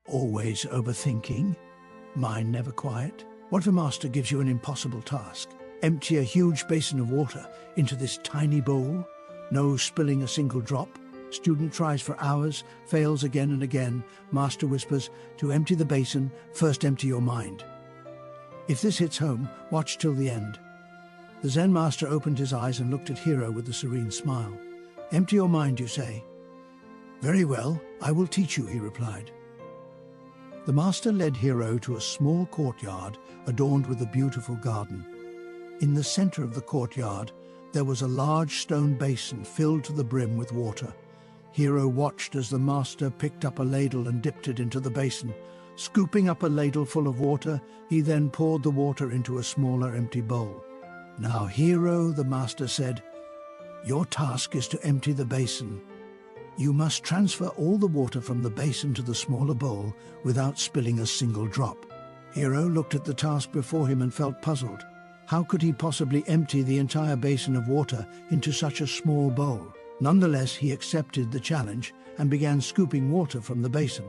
Always overthinking? Mind never quiet? What if a master gives you an impossible task? Empty a huge basin of water into this tiny bowl? No spilling a single drop? Student tries for hours, fails again and again. Master whispers, to empty the basin, first empty your mind. If this hits home, watch till the end. The Zen master opened his eyes and looked at Hiro with a serene smile. Empty your mind, you say? Very well, I will teach you, he replied. The master led Hiro to a small courtyard adorned with a beautiful garden. In the center of the courtyard, there was a large stone basin filled to the brim with water. Hiro watched as the master picked up a ladle and dipped it into the basin. Scooping up a ladle full of water, he then poured the water into a smaller empty bowl. Now, Hiro, the master said, your task is to empty the basin. You must transfer all the water from the basin to the smaller bowl without spilling a single drop. Hiro looked at the task before him and felt puzzled. How could he possibly empty the entire basin of water into such a small bowl? Nonetheless, he accepted the challenge and began scooping water from the basin.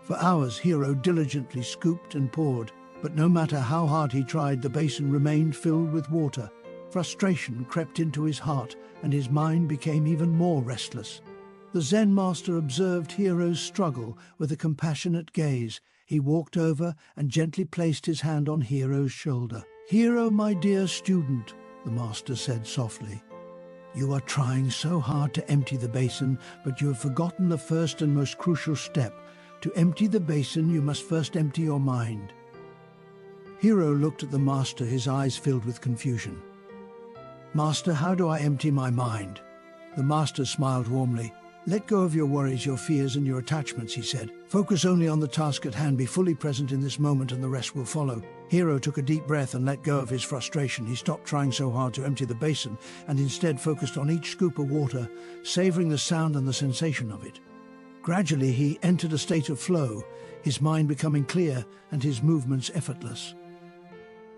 For hours, Hiro diligently scooped and poured, but no matter how hard he tried, the basin remained filled with water. Frustration crept into his heart, and his mind became even more restless. The Zen master observed Hiro's struggle with a compassionate gaze. He walked over and gently placed his hand on Hiro's shoulder. Hiro, my dear student, the master said softly. You are trying so hard to empty the basin, but you have forgotten the first and most crucial step. To empty the basin, you must first empty your mind. Hiro looked at the master, his eyes filled with confusion. Master, how do I empty my mind? The master smiled warmly. Let go of your worries, your fears, and your attachments, he said. Focus only on the task at hand, be fully present in this moment, and the rest will follow. Hiro took a deep breath and let go of his frustration. He stopped trying so hard to empty the basin and instead focused on each scoop of water, savoring the sound and the sensation of it. Gradually, he entered a state of flow, his mind becoming clear and his movements effortless.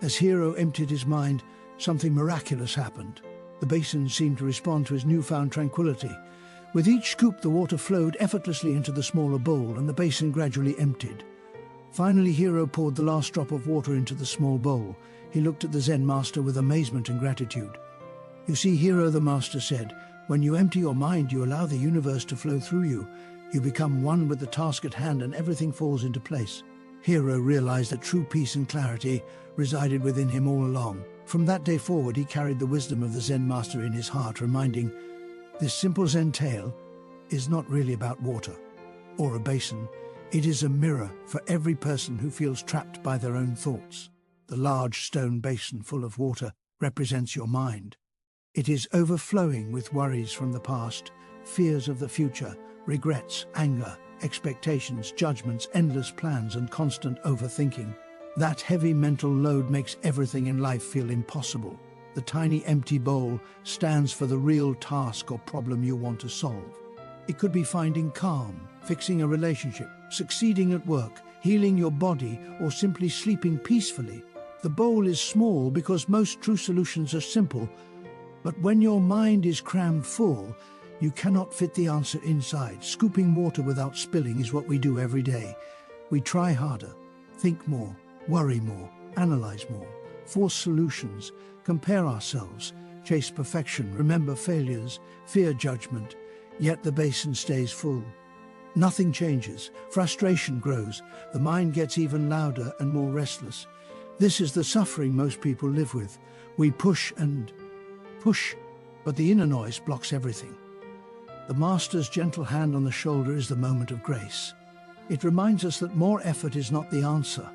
As Hiro emptied his mind, something miraculous happened. The basin seemed to respond to his newfound tranquility. With each scoop, the water flowed effortlessly into the smaller bowl, and the basin gradually emptied. Finally, Hiro poured the last drop of water into the small bowl. He looked at the Zen master with amazement and gratitude. You see, Hiro, the master said, when you empty your mind, you allow the universe to flow through you. You become one with the task at hand, and everything falls into place. Hiro realized that true peace and clarity resided within him all along. From that day forward, he carried the wisdom of the Zen master in his heart, reminding, this simple Zen tale is not really about water or a basin. It is a mirror for every person who feels trapped by their own thoughts. The large stone basin full of water represents your mind. It is overflowing with worries from the past, fears of the future, regrets, anger, expectations, judgments, endless plans, and constant overthinking. That heavy mental load makes everything in life feel impossible. The tiny empty bowl stands for the real task or problem you want to solve. It could be finding calm, fixing a relationship, succeeding at work, healing your body, or simply sleeping peacefully. The bowl is small because most true solutions are simple, but when your mind is crammed full, you cannot fit the answer inside. Scooping water without spilling is what we do every day. We try harder, think more, worry more, analyze more, force solutions, compare ourselves, chase perfection, remember failures, fear judgment, yet the basin stays full. Nothing changes, frustration grows, the mind gets even louder and more restless. This is the suffering most people live with. We push and push, but the inner noise blocks everything. The master's gentle hand on the shoulder is the moment of grace. It reminds us that more effort is not the answer.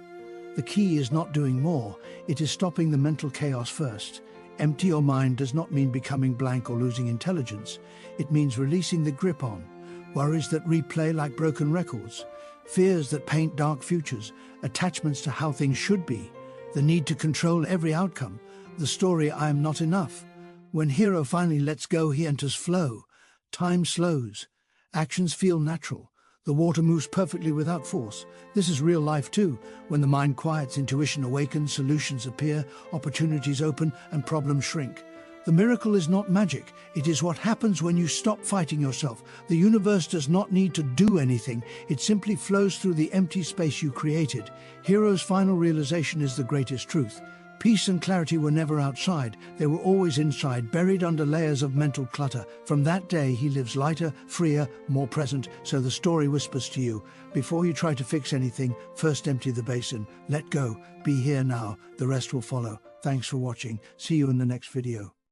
The key is not doing more, it is stopping the mental chaos first. Empty your mind does not mean becoming blank or losing intelligence. It means releasing the grip on worries that replay like broken records, fears that paint dark futures, attachments to how things should be, the need to control every outcome, the story I am not enough. When Hiro finally lets go, he enters flow. Time slows. Actions feel natural. The water moves perfectly without force. This is real life too. When the mind quiets, intuition awakens, solutions appear, opportunities open, and problems shrink. The miracle is not magic. It is what happens when you stop fighting yourself. The universe does not need to do anything. It simply flows through the empty space you created. Hero's final realization is the greatest truth. Peace and clarity were never outside. They were always inside, buried under layers of mental clutter. From that day, he lives lighter, freer, more present. So the story whispers to you, before you try to fix anything, first empty the basin. Let go. Be here now. The rest will follow. Thanks for watching. See you in the next video.